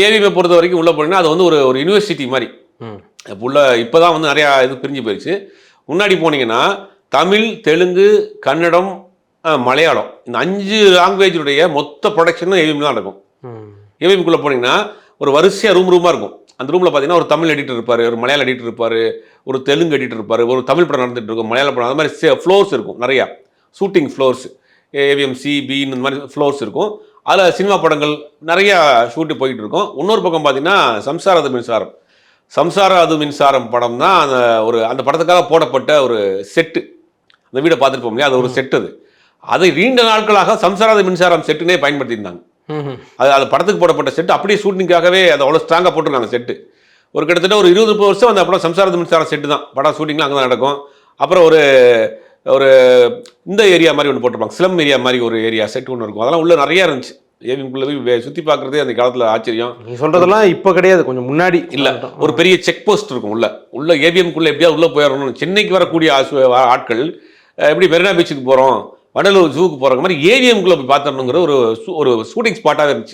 ஏவிஎம்ஐ பொறுத்த வரைக்கும் உள்ளே போனீங்கன்னா அது வந்து ஒரு ஒரு யூனிவர்சிட்டி மாதிரி இப்போ தான் வந்து நிறையா இது பிரிஞ்சு போயிடுச்சு. முன்னாடி போனீங்கன்னா தமிழ், தெலுங்கு, கன்னடம், மலையாளம் இந்த 5 லாங்குவேஜுடைய மொத்த ப்ரொடக்ஷனும் ஏவிஎம் தான் நடக்கும். ஏவிஎம்குள்ளே போனீங்கன்னா ஒரு வரிசையாக ரூமாக இருக்கும். அந்த ரூமில் பார்த்தீங்கன்னா ஒரு தமிழ் எடிட்டர் இருப்பார், ஒரு மலையாள எடிட்டர் இருப்பார், ஒரு தெலுங்கு எடிட்டர் இருப்பார், ஒரு தமிழ் படம் நடந்துட்டு இருக்கும், மலையாள படம், அது மாதிரி ஃப்ளோர்ஸ் இருக்கும் நிறையா. Shooting floors AVM C P இந்த மாதிரி ஃப்ளோர்ஸ் இருக்கும். அதில் சினிமா படங்கள் நிறையா ஷூட்டு போயிட்டு இருக்கும். இன்னொரு பக்கம் பார்த்தீங்கன்னா சம்சார அது மின்சாரம் படம் தான் அந்த படத்துக்காக போடப்பட்ட ஒரு செட்டு. அந்த வீடை பார்த்துட்டு போக முடியாது, அது ஒரு செட்டு. அதை நீண்ட நாட்களாக சம்சார மின்சாரம் செட்டுனே பயன்படுத்தியிருந்தாங்க. அது படத்துக்கு போடப்பட்ட செட்டு அப்படியே ஷூட்டிங்காகவே அது அவ்வளோ ஸ்ட்ராங்காக போட்டிருக்காங்க செட்டு. ஒரு கிட்டத்தட்ட ஒரு 20 வருஷம் அந்த படம் சம்சார மின்சாரம் செட்டு தான். படம் ஷூட்டிங்லாம் அங்கே தான் நடக்கும். அப்புறம் ஒரு ஒரு இந்த ஏரியா மாதிரி ஒன்று போட்டிருப்பாங்க, ஸ்லம் ஏரியா மாதிரி ஒரு ஏரியா செட் ஒன்று இருக்கும். அதெல்லாம் உள்ள நிறையா இருந்துச்சு. ஏவிஎம்குள்ளே போய் சுற்றி பார்க்குறதே அந்த காலத்தில் ஆச்சரியம். நீங்கள் சொல்கிறதெல்லாம் இப்போ கிடையாது, கொஞ்சம் முன்னாடி. இல்லை, ஒரு பெரிய செக் போஸ்ட் இருக்கும் உள்ள ஏவிஎம்குள்ளே எப்படியாவது உள்ளே போயிடணும். சென்னைக்கு வரக்கூடிய ஆட்கள் எப்படி மெரினா பீச்சுக்கு போகிறோம், வடலூர் ஜூக்கு போகிற மாதிரி ஏவிஎம்குள்ளே போய் பார்த்துடணுங்கிற ஒரு ஷூட்டிங் ஸ்பாட்டாகவே இருந்துச்சு.